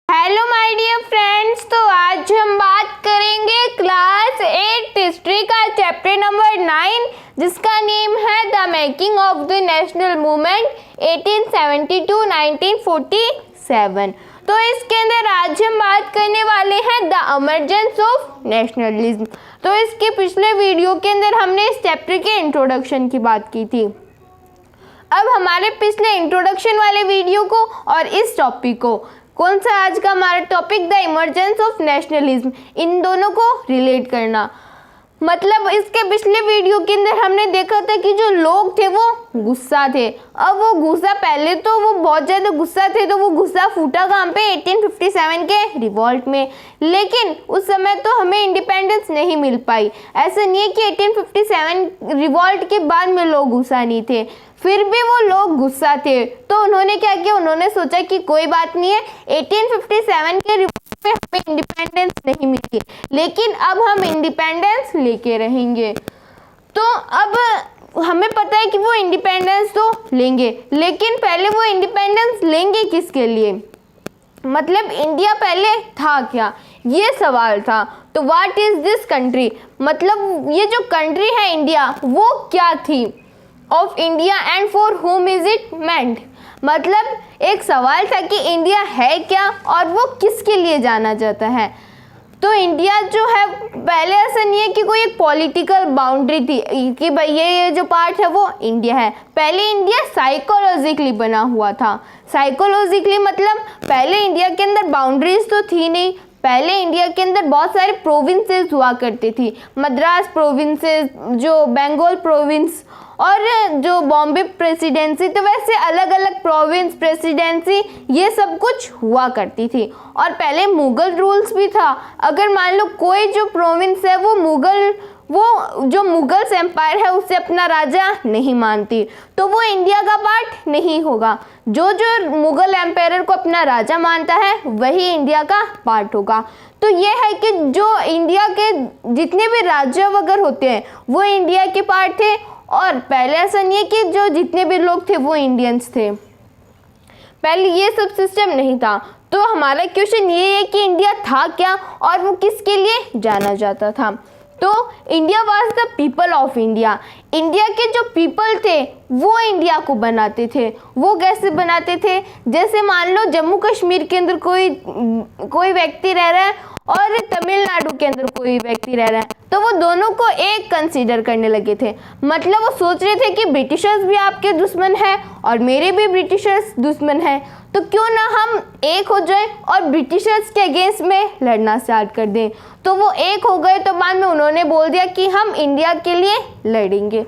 Hello my dear friends, तो आज हम बात करेंगे क्लास 8 हिस्ट्री का चैप्टर नंबर 9 जिसका नेम है the making of the national movement 1872-1947। तो इसके अंदर आज हम बात करने वाले हैं द इमर्जेंस ऑफ नेशनलिज्म। तो इसके पिछले वीडियो के अंदर हमने इस चैप्टर के इंट्रोडक्शन की बात की थी। अब हमारे पिछले इंट्रोडक्शन वाले वीडियो को और इस टॉपिक को, कौन सा आज का हमारा topic the emergence of nationalism, इन दोनों को रिलेट करना। मतलब इसके पिछले वीडियो के अंदर हमने देखा था कि जो लोग थे वो गुस्सा थे। अब वो गुस्सा, पहले तो वो बहुत ज़्यादा गुस्सा थे, तो वो गुस्सा फूटा कहाँ पे, 1857 के रिवॉल्ट में। लेकिन उस समय तो हमें इंडिपेंडेंस नहीं मिल पाई। ऐसा नहीं है कि 1857 रिवॉल्ट के बाद में लोग गुस्सा नहीं थे, फिर भी वो लोग गुस्सा थे। तो उन्होंने क्या किया, उन्होंने सोचा कि कोई बात नहीं है, 1857 के रिवॉल्ट में हमें इंडिपेंडेंस नहीं मिली, लेकिन अब हम इंडिपेंडेंस लेके रहेंगे। तो अब हमें पता है कि वो इंडिपेंडेंस तो लेंगे, लेकिन पहले वो इंडिपेंडेंस लेंगे किसके लिए, मतलब इंडिया पहले था क्या, ये सवाल था। तो व्हाट इज दिस कंट्री, मतलब ये जो कंट्री है इंडिया, वो क्या थी, of India and for home is it meant. मतलब एक सवाल था कि इंडिया है क्या और वो किसके लिए जाना जाता है। तो इंडिया जो है, पहले ऐसा नहीं है कि कोई एक पॉलिटिकल बाउंड्री थी कि भाई ये जो पार्ट है वो इंडिया है। पहले इंडिया साइकोलॉजिकली बना हुआ था। साइकोलॉजिकली मतलब पहले इंडिया के अंदर बाउंड्रीज तो थी नहीं। पहले इंडिया के अंदर बहुत सारे प्रोविंसेस हुआ करती थी, मद्रास प्रोविंसेस, जो बंगाल प्रोविंस और जो बॉम्बे प्रेसिडेंसी। तो वैसे अलग अलग प्रोविंस, प्रेसिडेंसी, ये सब कुछ हुआ करती थी। और पहले मुगल रूल्स भी था। अगर मान लो कोई जो प्रोविंस है वो जो मुगल्स एम्पायर है उससे अपना राजा नहीं मानती, तो वो इंडिया का पार्ट नहीं होगा। जो जो मुगल एम्पायर को अपना राजा मानता है वही इंडिया का पार्ट होगा। तो ये है कि जो इंडिया के जितने भी राज्य वगैरह होते हैं वो इंडिया के पार्ट थे। और पहले ऐसा नहीं है कि जो जितने भी लोग थे वो इंडियंस थे, पहले ये सब सिस्टम नहीं था। तो हमारा क्वेश्चन ये है कि इंडिया था क्या और वो किसके लिए जाना जाता था। तो India was the people of India. India के जो पीपल थे वो इंडिया को बनाते थे। वो कैसे बनाते थे, जैसे मान लो जम्मू कश्मीर के अंदर कोई व्यक्ति रह रहा है और तमिलनाडु के अंदर कोई व्यक्ति रह रहा है, तो वो दोनों को एक कंसीडर करने लगे थे। मतलब वो सोच रहे थे कि ब्रिटिशर्स भी आपके दुश्मन हैं और मेरे भी ब्रिटिशर्स दुश्मन हैं, तो क्यों ना हम एक हो जाए और ब्रिटिशर्स के अगेंस्ट में लड़ना स्टार्ट कर दें। तो वो एक हो गए, तो बाद में उन्होंने बोल दिया कि हम इंडिया के लिए लड़ेंगे।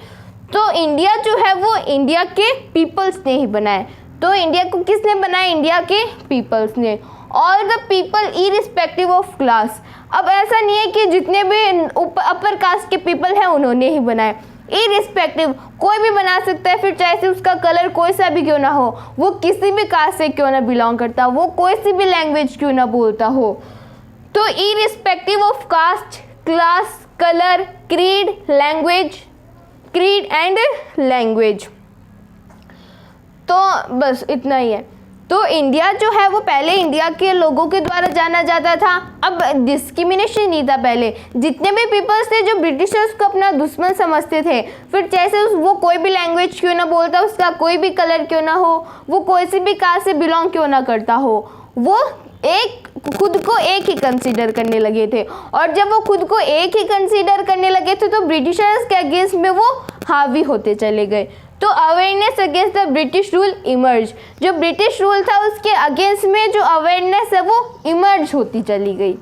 तो इंडिया जो है वो इंडिया के पीपल्स ने ही बनाया। तो इंडिया को किसने बनाया, इंडिया के पीपल्स ने। All the people irrespective of class. अब ऐसा नहीं है कि जितने भी अपर कास्ट के पीपल हैं उन्होंने ही बनाए, इरिस्पेक्टिव कोई भी बना सकता है, फिर चाहे से उसका कलर कोई सा भी क्यों ना हो, वो किसी भी कास्ट से क्यों ना बिलोंग करता, वो कोई सी भी लैंग्वेज क्यों ना बोलता हो। तो irrespective of caste, class, colour, creed and language. तो बस इतना ही है। तो इंडिया जो है वो पहले इंडिया के लोगों के द्वारा जाना जाता था। अब डिस्क्रिमिनेशन नहीं था। पहले जितने भी पीपल्स थे जो ब्रिटिशर्स को अपना दुश्मन समझते थे, फिर जैसे वो कोई भी लैंग्वेज क्यों ना बोलता, उसका कोई भी कलर क्यों ना हो, वो कोई सी भी कास्ट से बिलोंग क्यों ना करता हो, वो खुद को एक ही कंसीडर करने लगे थे। और जब वो खुद को एक ही कंसीडर करने लगे थे तो ब्रिटिशर्स के अगेंस्ट में वो हावी होते चले गए। तो awareness against the British rule emerge. जो ब्रिटिश रूल था उसके अगेंस्ट में जो अवेयरनेस है वो इमर्ज होती चली गई।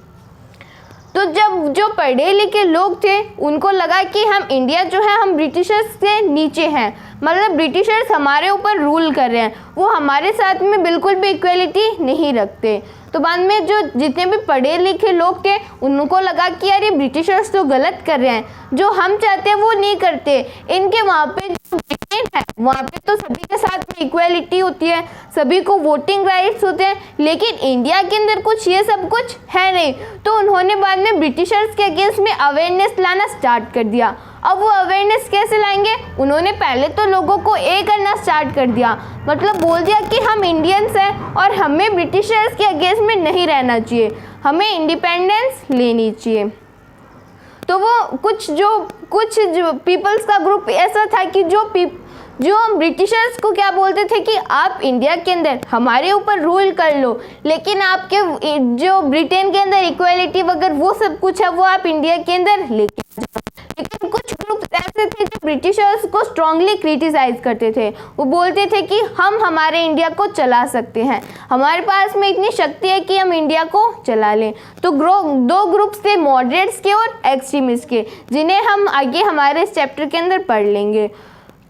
तो जब जो पढ़े लिखे लोग थे उनको लगा कि हम इंडिया जो है हम ब्रिटिशर्स से नीचे हैं, मतलब ब्रिटिशर्स हमारे ऊपर रूल कर रहे हैं, वो हमारे साथ में बिल्कुल भी इक्वलिटी नहीं रखते। तो बाद में जो जितने भी पढ़े लिखे लोग थे उनको लगा कि यार ये ब्रिटिशर्स तो गलत कर रहे हैं, जो हम चाहते हैं वो नहीं करते। इनके वहाँ पे जो ब्रिटेन है वहाँ पे तो सभी के साथ में इक्वलिटी होती है, सभी को वोटिंग राइट्स होते हैं, लेकिन इंडिया के अंदर कुछ ये सब कुछ है नहीं। तो उन्होंने बाद में ब्रिटिशर्स के अगेंस्ट में अवेयरनेस लाना स्टार्ट कर दिया। अब वो अवेयरनेस कैसे लाएंगे? उन्होंने पहले तो लोगों को ये करना स्टार्ट कर दिया, मतलब बोल दिया कि हम इंडियंस हैं और हमें ब्रिटिशर्स के अगेंस्ट में नहीं रहना चाहिए, हमें इंडिपेंडेंस लेनी चाहिए। तो वो कुछ जो पीपल्स का ग्रुप ऐसा था कि जो ब्रिटिशर्स को क्या बोलते थे कि आप इंडिया के अंदर हमारे ऊपर रूल कर लो, लेकिन आपके जो ब्रिटेन के अंदर इक्वालिटी वगैरह वो सब कुछ है वो आप इंडिया के अंदर लेके जाओ। लेकिन कुछ ग्रुप ऐसे थे जो ब्रिटिशर्स को स्ट्रांगली क्रिटिसाइज करते थे। वो बोलते थे कि हम हमारे इंडिया को चला सकते हैं, हमारे पास में इतनी शक्ति है कि हम इंडिया को चला लें। तो दो ग्रुप्स थे, मॉडरेट्स के और एक्सट्रीमिस्ट के, जिन्हें हम आगे हमारे इस चैप्टर के अंदर पढ़ लेंगे।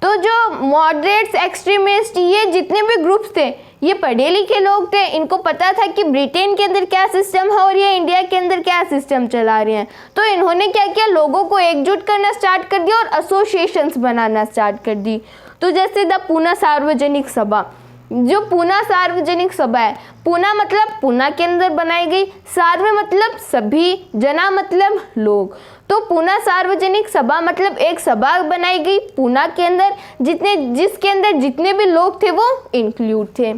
तो जो मॉडरेट्स, एक्सट्रीमिस्ट, ये जितने भी ग्रुप्स थे ये पढ़े लिखे लोग थे, इनको पता था कि ब्रिटेन के अंदर क्या सिस्टम है और ये इंडिया के अंदर क्या सिस्टम चला रहे हैं। तो इन्होंने क्या किया, लोगों को एकजुट करना स्टार्ट कर दिया और एसोसिएशंस बनाना स्टार्ट कर दी। तो जैसे द पूना सार्वजनिक सभा, जो पूना सार्वजनिक सभा है, पूना मतलब पूना के अंदर बनाई गई, सार्व मतलब सभी, जना मतलब लोग। तो पूना सार्वजनिक सभा मतलब एक सभा बनाई गई पूना के अंदर, जिसके अंदर जितने भी लोग थे वो इंक्लूड थे।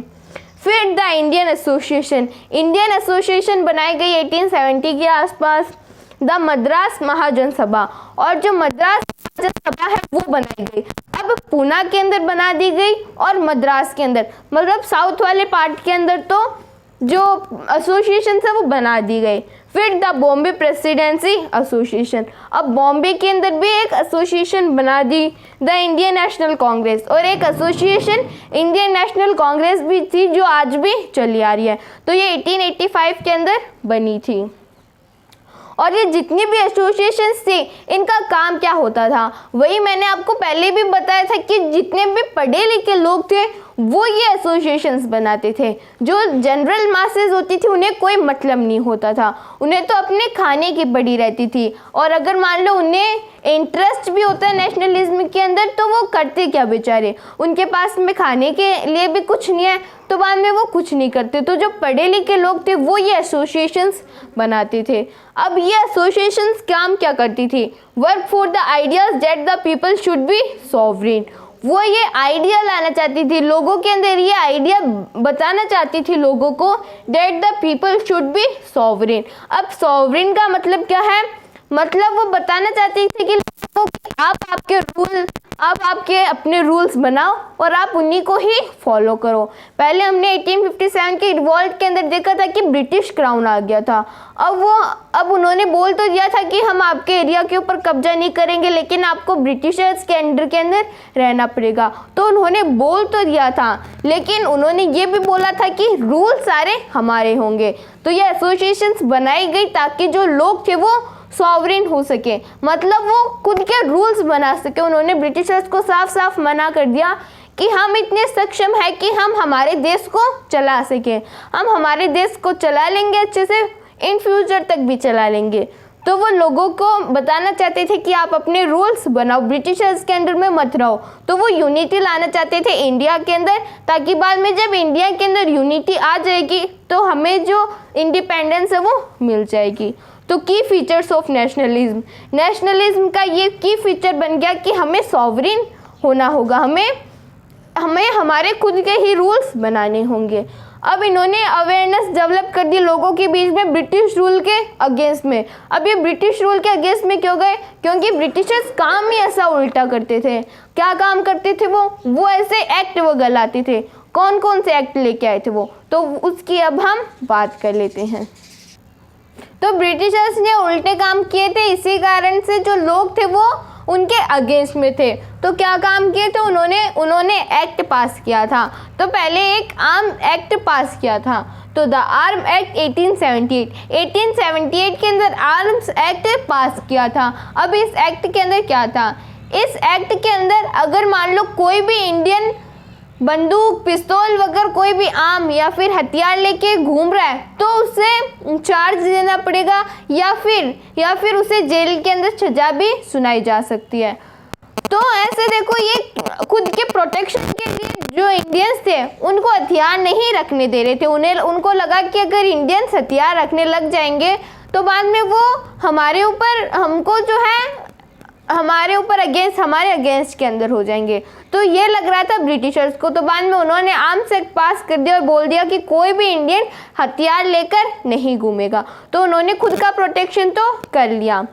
फिर द इंडियन एसोसिएशन बनाई गई 1870 के आसपास। द मद्रास महाजन सभा, और जो मद्रास महाजन सभा है वो बनाई गई। अब पूना के अंदर बना दी गई और मद्रास के अंदर, मतलब साउथ वाले पार्ट के अंदर तो जो एसोसिएशन है वो बना दी गई। फिर द बॉम्बे प्रेसिडेंसी एसोसिएशन, अब बॉम्बे के अंदर भी एक एसोसिएशन बना दी। द इंडियन नेशनल कांग्रेस, और एक एसोसिएशन इंडियन नेशनल कांग्रेस भी थी जो आज भी चली आ रही है। तो ये 1885 के अंदर बनी थी। और ये जितनी भी एसोसिएशंस थी इनका काम क्या होता था, वही मैंने आपको पहले भी बताया था कि जितने भी पढ़े लिखे लोग थे वो ये एसोसिएशंस बनाते थे। जो जनरल मासेस होती थी उन्हें कोई मतलब नहीं होता था, उन्हें तो अपने खाने की पड़ी रहती थी, और अगर मान लो उन्हें इंटरेस्ट भी होता है नेशनलिज्म के अंदर तो वो करते क्या बेचारे, उनके पास में खाने के लिए भी कुछ नहीं है तो बाद में वो कुछ नहीं करते। तो जो पढ़े लिखे लोग थे वो ये एसोसिएशंस बनाते थे। अब ये एसोसिएशंस काम क्या करती थी, work for the ideas that the people should be sovereign. वो ये आइडिया लाना चाहती थी लोगों के अंदर, ये आइडिया बताना चाहती थी लोगों को that the people should be sovereign. अब सॉवरेन का मतलब क्या है, मतलब वो बताना चाहती थी कि आप आपके अपने रूल्स बनाओ और आप उन्हीं को ही फॉलो करो। पहले हमने 1857 के रिवॉल्ट के अंदर देखा था कि ब्रिटिश क्राउन आ गया था। अब उन्होंने बोल तो दिया था कि हम आपके एरिया के ऊपर कब्जा नहीं करेंगे, लेकिन आपको ब्रिटिशर्स के अंडर के अंदर रहना पड़ेगा। तो उन्होंने बोल तो दिया था, लेकिन उन्होंने ये भी बोला था कि रूल सारे हमारे होंगे। तो ये एसोसिएशंस बनाई गई ताकि जो लोग थे वो सॉवरेन हो सके, मतलब वो खुद के रूल्स बना सके। उन्होंने ब्रिटिशर्स को साफ साफ मना कर दिया कि हम इतने सक्षम है कि हम हमारे देश को चला सके, हम हमारे देश को चला लेंगे अच्छे से, इन फ्यूचर तक भी चला लेंगे। तो वो लोगों को बताना चाहते थे कि आप अपने रूल्स बनाओ, ब्रिटिशर्स के अंदर में मत रहो। तो वो यूनिटी लाना चाहते थे इंडिया के अंदर, ताकि बाद में जब इंडिया के अंदर यूनिटी आ जाएगी तो हमें जो इंडिपेंडेंस है वो मिल जाएगी। तो की फीचर्स ऑफ नेशनलिज्म का ये की फीचर बन गया कि हमें सॉवरेन होना होगा, हमें हमारे खुद के ही रूल्स बनाने होंगे। अब इन्होंने अवेयरनेस डेवलप कर दी लोगों के बीच में ब्रिटिश रूल के अगेंस्ट में। अब ये ब्रिटिश रूल के अगेंस्ट में क्यों गए, क्योंकि ब्रिटिशर्स काम ही ऐसा उल्टा करते थे। क्या काम करते थे वो ऐसे एक्ट वगैरह लाते थे। कौन कौन से एक्ट लेके आए थे वो, तो उसकी अब हम बात कर लेते हैं। तो ब्रिटिशर्स ने उल्टे काम किए थे, इसी कारण से जो लोग थे वो उनके अगेंस्ट में थे। तो क्या काम किए थे उन्होंने एक्ट पास किया था। तो पहले एक आर्म एक्ट पास किया था, तो द आर्म एक्ट 1878 के अंदर आर्म्स एक्ट पास किया था। अब इस एक्ट के अंदर क्या था, इस एक्ट के अंदर अगर मान लो कोई भी इंडियन बंदूक, पिस्तौल वगैरह कोई भी आर्म या फिर हथियार लेके घूम रहा है तो उसे चार्ज देना पड़ेगा, या फिर उसे जेल के अंदर सजा भी सुनाई जा सकती है। तो ऐसे देखो, ये खुद के प्रोटेक्शन के लिए जो इंडियंस थे उनको हथियार नहीं रखने दे रहे थे। उनको लगा कि अगर इंडियंस हथियार रखने लग जाएंगे तो बाद में वो हमारे ऊपर हमको जो है हमारे ऊपर अगेंस्ट, हमारे अगेंस्ट के अंदर हो जाएंगे। तो ये लग रहा था ब्रिटिशर्स को। तो बाद में उन्होंने आर्म्स एक्ट पास कर दिया और बोल दिया कि कोई भी इंडियन हथियार लेकर नहीं घूमेगा। तो उन्होंने खुद का प्रोटेक्शन तो कर लिया।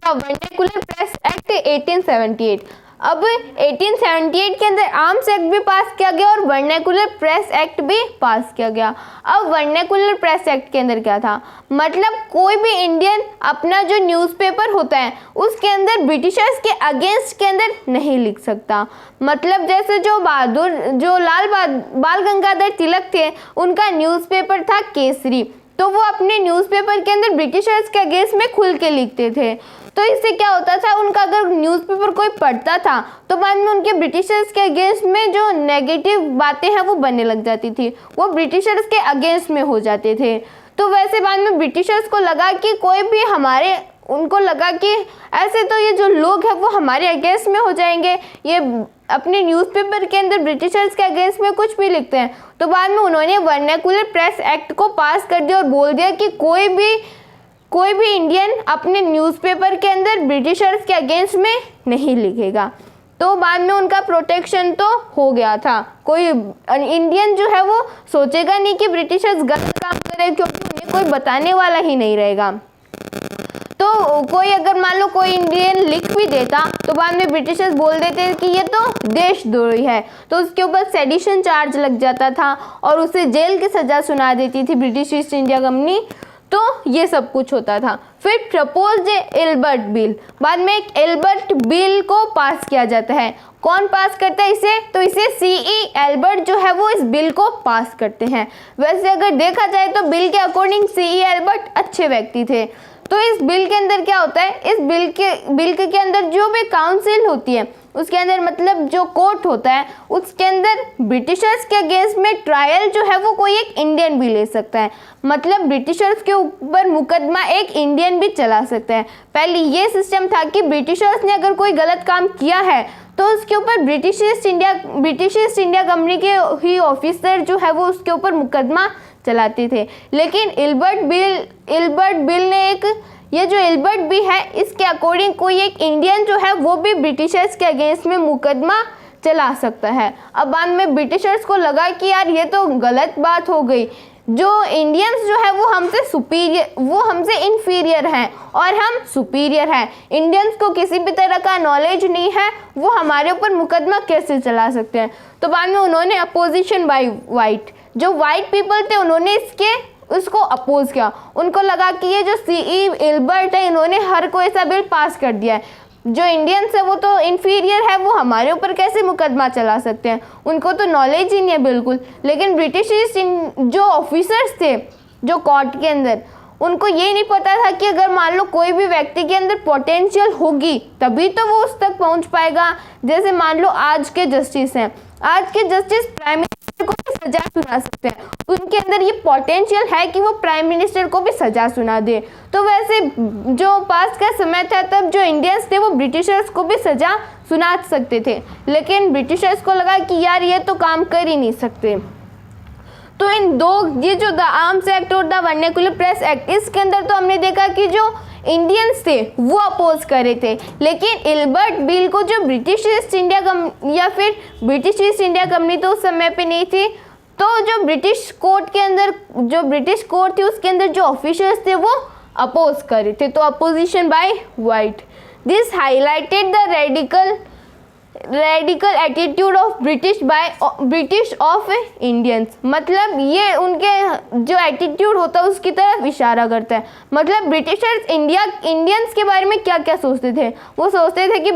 Vernacular press act 1878। अब 1878 के अंदर आर्म्स एक्ट भी पास किया गया और वर्नाकुलर प्रेस एक्ट भी पास किया गया। अब वर्नाकुलर प्रेस एक्ट के अंदर क्या था, मतलब कोई भी इंडियन अपना जो न्यूज़पेपर होता है उसके अंदर ब्रिटिशर्स के अगेंस्ट के अंदर नहीं लिख सकता। मतलब जैसे जो बाल गंगाधर तिलक थे, उनका न्यूज़पेपर था केसरी, तो वो अपने न्यूज़पेपर के अंदर ब्रिटिशर्स के अगेंस्ट में खुल के लिखते थे। तो इससे क्या होता था, उनका अगर न्यूज़पेपर कोई पढ़ता था तो बाद में उनके ब्रिटिशर्स के अगेंस्ट में जो नेगेटिव बातें हैं वो बनने लग जाती थी, वो ब्रिटिशर्स के अगेंस्ट में हो जाते थे। तो वैसे बाद में ब्रिटिशर्स को लगा कि कोई भी उनको लगा कि ऐसे तो ये जो लोग हैं वो हमारे अगेंस्ट में हो जाएंगे, ये अपने न्यूज़पेपर के अंदर ब्रिटिशर्स के अगेंस्ट में कुछ भी लिखते हैं। तो बाद में उन्होंने वर्नाकुलर प्रेस एक्ट को पास कर दिया और बोल दिया कि कोई भी इंडियन अपने न्यूज़पेपर के अंदर ब्रिटिशर्स के अगेंस्ट में नहीं लिखेगा। तो बाद में उनका प्रोटेक्शन तो हो गया था। कोई इंडियन जो है वो सोचेगा नहीं कि ब्रिटिशर्स गलत काम करें, क्योंकि उन्हें कोई बताने वाला ही नहीं रहेगा। तो कोई अगर मान लो कोई इंडियन लिख भी देता तो बाद में ब्रिटिशर्स बोल देते कि ये तो देशद्रोही है, तो उसके ऊपर सेडिशन चार्ज लग जाता था और उसे जेल की सज़ा सुना देती थी ब्रिटिश ईस्ट इंडिया कंपनी। तो ये सब कुछ होता था। फिर प्रपोज्ड एल्बर्ट बिल, बाद में एक एल्बर्ट बिल को पास किया जाता है। कौन पास करता है इसे, तो इसे सीई एल्बर्ट जो है वो इस बिल को पास करते हैं। वैसे अगर देखा जाए तो बिल के अकॉर्डिंग सीई एल्बर्ट अच्छे व्यक्ति थे। तो इस बिल के अंदर क्या होता है, इस बिल के अंदर जो भी काउंसिल होती है उसके अंदर, मतलब जो कोर्ट होता है उसके अंदर ब्रिटिशर्स के अगेंस्ट में ट्रायल जो है वो कोई एक इंडियन भी ले सकता है। मतलब ब्रिटिशर्स के ऊपर मुकदमा एक इंडियन भी चला सकता है। पहले ये सिस्टम था कि ब्रिटिशर्स ने अगर कोई गलत काम किया है तो उसके ऊपर ब्रिटिश ईस्ट इंडिया कंपनी के ही ऑफिसर जो है वो उसके ऊपर मुकदमा चलाते थे। लेकिन एल्बर्ट बिल ने ये जो एल्बर्ट बिल है इसके अकॉर्डिंग कोई एक इंडियन जो है वो भी ब्रिटिशर्स के अगेंस्ट में मुकदमा चला सकता है। अब बाद में ब्रिटिशर्स को लगा कि यार ये तो गलत बात हो गई, जो इंडियंस जो है वो हमसे इन्फीरियर हैं और हम सुपीरियर हैं। इंडियंस को किसी भी तरह का नॉलेज नहीं है, वो हमारे ऊपर मुकदमा कैसे चला सकते हैं। तो बाद में उन्होंने अपोजिशन बाय वाइट, जो वाइट पीपल थे उन्होंने उसको अपोज किया। उनको लगा कि ये जो सीई एल्बर्ट है इन्होंने हर कोई सा बिल पास कर दिया है, जो इंडियंस है वो तो इन्फीरियर है, वो हमारे ऊपर कैसे मुकदमा चला सकते हैं, उनको तो नॉलेज ही नहीं है बिल्कुल। लेकिन ब्रिटिश जो ऑफिसर्स थे जो कोर्ट के अंदर, उनको ये नहीं पता था कि अगर मान लो कोई भी व्यक्ति के अंदर पोटेंशियल होगी तभी तो वो उस तक पहुंच पाएगा। जैसे मान लो आज के जस्टिस हैं, आज के जस्टिस प्राइम मिनिस्टर को भी सजा सुना सकते हैं, उनके अंदर ये पोटेंशियल है कि वो प्राइम मिनिस्टर को भी सजा सुना दे। तो वैसे जो पास का समय था तब जो इंडियंस थे वो ब्रिटिशर्स को भी सजा सुना सकते थे, लेकिन ब्रिटिशर्स को लगा कि यार ये तो काम कर ही नहीं सकते। तो इन दो, ये जो द आर्म्स एक्ट और द वर्नाकुलर प्रेस एक्ट, इसके अंदर तो हमने देखा कि जो इंडियंस थे वो अपोज कर रहे थे, लेकिन एल्बर्ट बिल को जो ब्रिटिश ईस्ट इंडिया कंपनी तो उस समय पे नहीं थी, तो जो ब्रिटिश कोर्ट के अंदर, जो ब्रिटिश कोर्ट थी उसके अंदर जो ऑफिसर्स थे वो अपोज कर रहे थे। तो opposition by white, this highlighted the radical attitude of British of Indians. मतलब ये उनके जो एटीट्यूड होता है उसकी तरफ इशारा करता है। मतलब ब्रिटिशर्स इंडियंस के बारे में क्या क्या सोचते थे, वो सोचते थे कि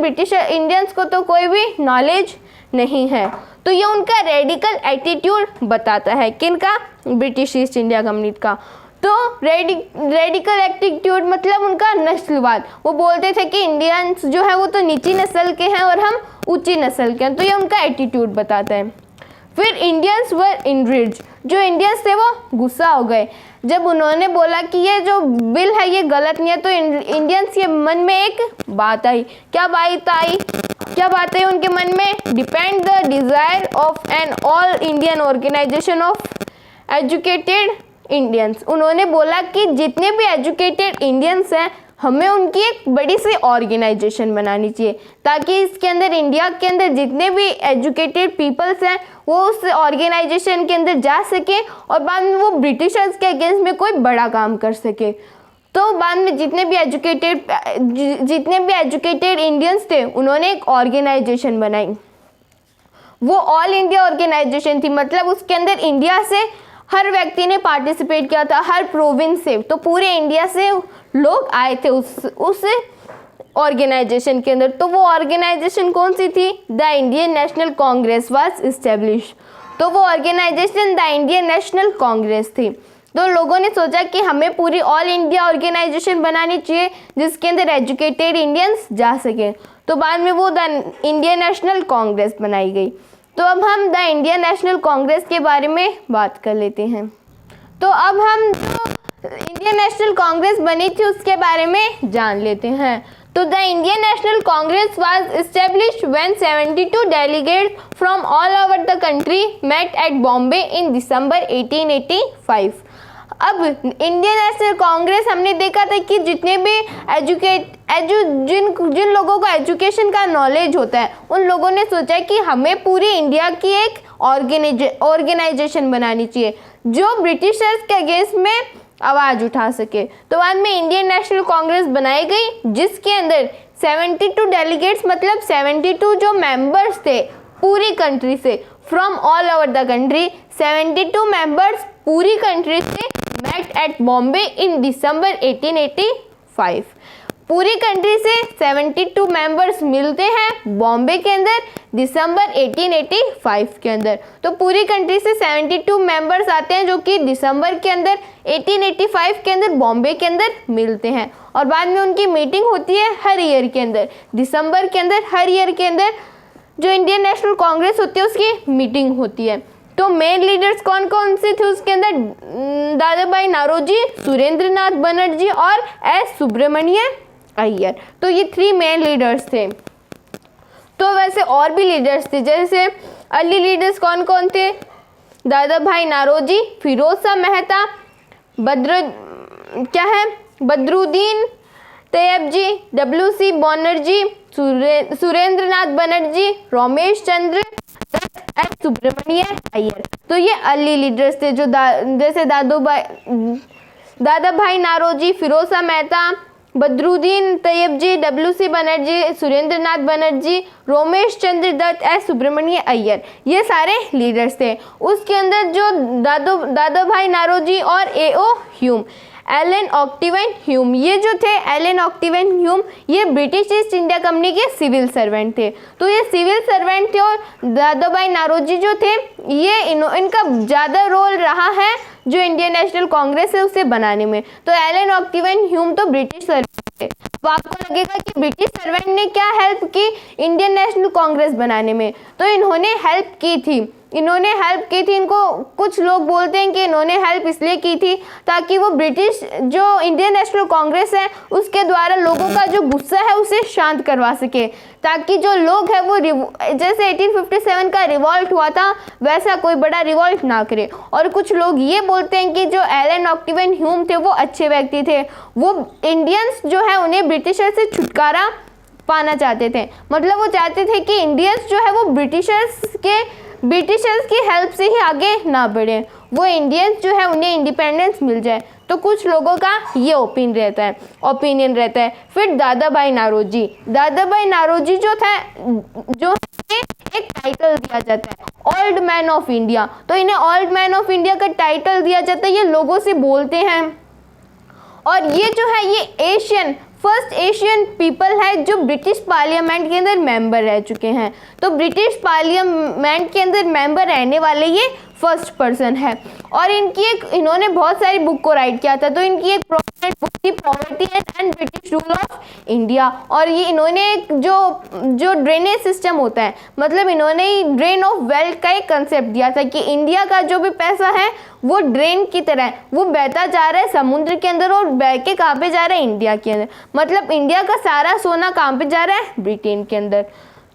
इंडियंस को तो कोई भी नॉलेज नहीं है। तो ये उनका रेडिकल एटीट्यूड बताता है, किनका, ब्रिटिश ईस्ट इंडिया कंपनी का। तो रेडिकल एटीट्यूड मतलब उनका नस्लवाद, वो बोलते थे कि इंडियंस जो है वो तो नीची नस्ल के हैं और हम ऊंची नस्ल के हैं, तो ये उनका एटीट्यूड बताता है। फिर इंडियंस वर इनरेज्ड, जो इंडियंस थे वो गुस्सा हो गए जब उन्होंने बोला कि ये जो बिल है ये गलत नहीं है। तो इंडियंस के मन में एक बात आई, क्या बात आई उनके मन में, depend the desire of an all Indian organisation of educated Indians. उन्होंने बोला कि जितने भी एजुकेटेड इंडियंस हैं हमें उनकी एक बड़ी सी ऑर्गेनाइजेशन बनानी चाहिए ताकि इसके अंदर इंडिया के अंदर जितने भी एजुकेटेड पीपल्स हैं वो उस ऑर्गेनाइजेशन के अंदर जा सके और बाद में वो ब्रिटिशर्स के अगेंस्ट में कोई बड़ा काम कर सके। तो बाद में जितने भी एजुकेटेड इंडियंस थे उन्होंने एक ऑर्गेनाइजेशन बनाई, वो ऑल इंडिया ऑर्गेनाइजेशन थी। मतलब उसके अंदर इंडिया से हर व्यक्ति ने पार्टिसिपेट किया था, हर प्रोविंस से, तो पूरे इंडिया से लोग आए थे उस ऑर्गेनाइजेशन के अंदर। तो वो ऑर्गेनाइजेशन कौन सी थी? The Indian national Congress was establish. तो वो organisation the Indian national Congress थी। तो लोगों ने सोचा कि हमें पूरी ऑल इंडिया ऑर्गेनाइजेशन बनानी चाहिए जिसके अंदर एजुकेटेड इंडियंस जा सकें। तो बाद में वो द इंडियन नेशनल कांग्रेस बनाई गई। तो अब हम द इंडियन नेशनल कांग्रेस के बारे में बात कर लेते हैं। तो अब हम जो इंडियन नेशनल कांग्रेस बनी थी उसके बारे में जान लेते हैं। तो the Indian national Congress was established when 72 delegates from all over the country met at Bombay in December 1885। अब इंडियन नेशनल कांग्रेस हमने देखा था कि जितने भी जिन लोगों को एजुकेशन का नॉलेज होता है उन लोगों ने सोचा कि हमें पूरी इंडिया की एक ऑर्गेनाइजेशन बनानी चाहिए जो ब्रिटिशर्स के अगेंस्ट में आवाज़ उठा सके। तो बाद में इंडियन नेशनल कांग्रेस बनाई गई जिसके अंदर 72 डेलीगेट्स मतलब 72 जो मेंबर्स थे पूरी कंट्री से, from all over the country 72 members पूरी कंट्री से met at Bombay in December 1885। पूरी कंट्री से 72 मेंबर्स मिलते हैं बॉम्बे के अंदर दिसंबर 1885 के अंदर। तो पूरी कंट्री से 72 मेंबर्स आते हैं जो कि दिसंबर के अंदर 1885 के अंदर बॉम्बे के अंदर मिलते हैं और बाद में उनकी मीटिंग होती है हर ईयर के अंदर। दिसंबर के अंदर हर ईयर के अंदर जो इंडियन नेशनल कांग्रेस होती है उसकी मीटिंग होती है। तो मेन लीडर्स कौन कौन से थे उसके अंदर? दादा भाई नारोजी, सुरेंद्र नाथ बनर्जी और एस सुब्रमण्य अय्यर। तो ये 3 मेन लीडर्स थे। तो वैसे और भी लीडर्स थे, जैसे अर्ली लीडर्स कौन कौन थे? दादा भाई नारोजी, फिरोज शाह मेहता, बदरुद्दीन तैयब जी, WC बनर्जी, सुरेंद्र नाथ बनर्जी, रमेश चंद्र एस सुब्रमण्य अय्यर। तो ये अर्ली लीडर्स थे जो जैसे दादा भाई नारोजी, फिरोज शाह मेहता, बदरुद्दीन तैयब जी, WC बनर्जी, सुरेंद्र नाथ बनर्जी, रोमेश चंद्र दत्त एस सुब्रमण्य अय्यर, ये सारे लीडर्स थे। उसके अंदर जो दादा भाई नारोजी और AO ह्यूम, एलन ऑक्टिवन ह्यूम, ये जो थे एलन ऑक्टिवन ह्यूम ये ब्रिटिश ईस्ट इंडिया कंपनी के सिविल सर्वेंट थे। तो ये सिविल सर्वेंट थे और दादा भाई नारोजी जो थे ये इनका ज़्यादा रोल रहा है जो इंडियन नेशनल कांग्रेस है उसे बनाने में। तो एलन ऑक्टिवन ह्यूम तो ब्रिटिश सर्वेंट थे। तो आपको लगेगा कि ब्रिटिश सर्वेंट ने क्या हेल्प की इंडियन नेशनल कांग्रेस बनाने में? तो इन्होंने हेल्प की थी। इनको कुछ लोग बोलते हैं कि इन्होंने हेल्प इसलिए की थी ताकि वो ब्रिटिश जो इंडियन नेशनल कांग्रेस है उसके द्वारा लोगों का जो गुस्सा है उसे शांत करवा सके, ताकि जो लोग हैं वो जैसे 1857 का रिवॉल्ट हुआ था वैसा कोई बड़ा रिवॉल्ट ना करे। और कुछ लोग ये बोलते हैं कि जो एलन ऑक्टिवन ह्यूम थे वो अच्छे व्यक्ति थे, वो इंडियंस जो है उन्हें ब्रिटिशर्स से छुटकारा पाना चाहते थे। मतलब वो चाहते थे कि इंडियंस जो है वो ब्रिटिशर्स की हेल्प से ही आगे ना बढ़े, वो इंडियंस जो है उन्हें इंडिपेंडेंस मिल जाए। तो कुछ लोगों का ये ओपिनियन रहता है। फिर दादा भाई नारोजी जो एक टाइटल दिया जाता है ओल्ड मैन ऑफ इंडिया। तो इन्हें ओल्ड मैन ऑफ इंडिया का टाइटल दिया जाता है, ये लोगों से बोलते हैं। और ये जो है ये फर्स्ट एशियन पीपल है जो ब्रिटिश पार्लियामेंट के अंदर मेंबर रह चुके हैं। तो ब्रिटिश पार्लियामेंट के अंदर मेंबर रहने वाले ये फर्स्ट पर्सन है। और इन्होंने बहुत सारी बुक को राइट किया था। तो इनकी एक प्रोमिनेंट बुक थी poverty and British rule of India. और ये इन्होंने जो ड्रेनेज सिस्टम होता है, मतलब इन्होंने ड्रेन ऑफ वेल्थ का एक कंसेप्ट दिया था कि इंडिया का जो भी पैसा है वो ड्रेन की तरह है, वो बहता जा रहा है समुद्र के अंदर और बह के कहाँ पे जा रहा है? इंडिया के अंदर। मतलब इंडिया का सारा सोना कहाँ पे जा रहा है? ब्रिटेन के अंदर।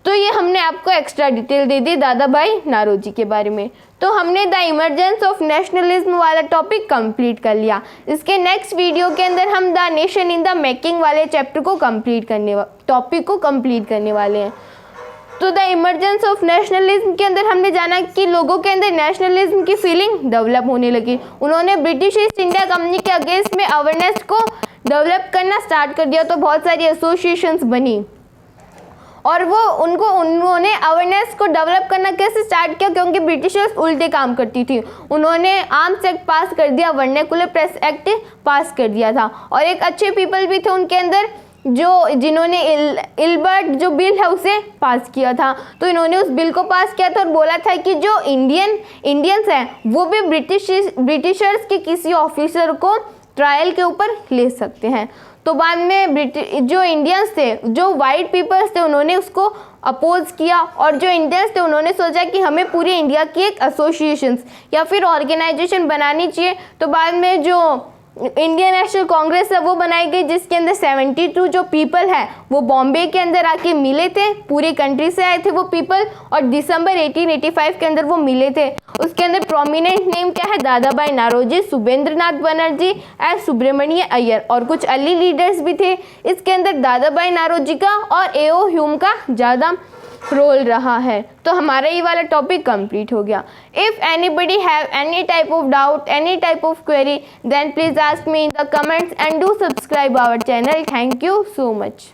तो ये हमने आपको एक्स्ट्रा डिटेल दे दी दादा भाई नारोजी के बारे में। तो हमने द इमरजेंस ऑफ नेशनलिज्म वाला टॉपिक कंप्लीट कर लिया। इसके नेक्स्ट वीडियो के अंदर हम the nation in the making वाले चैप्टर को टॉपिक को कंप्लीट करने वाले हैं। तो द इमरजेंस ऑफ नेशनलिज्म के अंदर हमने जाना कि लोगों के अंदर नेशनलिज्म की फीलिंग डेवलप होने लगी। उन्होंने ब्रिटिश ईस्ट इंडिया कंपनी के अगेंस्ट में अवेयरनेस को डेवलप करना स्टार्ट कर दिया। तो बहुत सारी एसोसिएशंस बनी और उन्होंने अवेयरनेस को डेवलप करना कैसे स्टार्ट किया, क्योंकि ब्रिटिशर्स उल्टे काम करती थी। उन्होंने आर्म्स एक्ट पास कर दिया, वर्नाक्युलर प्रेस एक्ट पास कर दिया था। और एक अच्छे पीपल भी थे उनके अंदर जिन्होंने इल्बर्ट जो बिल है उसे पास किया था। तो इन्होंने उस बिल को पास किया था और बोला था कि जो इंडियंस हैं वो भी ब्रिटिशर्स के किसी ऑफिसर को ट्रायल के ऊपर ले सकते हैं। तो बाद में जो इंडियंस थे, जो वाइट पीपल्स थे, उन्होंने उसको अपोज किया और जो इंडियंस थे उन्होंने सोचा कि हमें पूरी इंडिया की एक एसोसिएशंस या फिर ऑर्गेनाइजेशन बनानी चाहिए। तो बाद में जो इंडियन नेशनल कांग्रेस है वो बनाई गई, जिसके अंदर 72 जो पीपल है वो बॉम्बे के अंदर आके मिले थे। पूरी कंट्री से आए थे वो पीपल और दिसंबर 1885 के अंदर वो मिले थे। उसके अंदर प्रोमिनेंट नेम क्या है, दादा भाई नारोजी, सुरेंद्रनाथ बनर्जी एंड सुब्रमण्य अय्यर और कुछ अर्ली लीडर्स भी थे। इसके अंदर दादा भाई नारोजी का और A.O. ह्यूम का ज़्यादा रोल रहा है। तो हमारा ये वाला टॉपिक कंप्लीट हो गया। If anybody have any type of doubt, any type of query, then please ask me in the comments and do subscribe our channel. Thank you so much.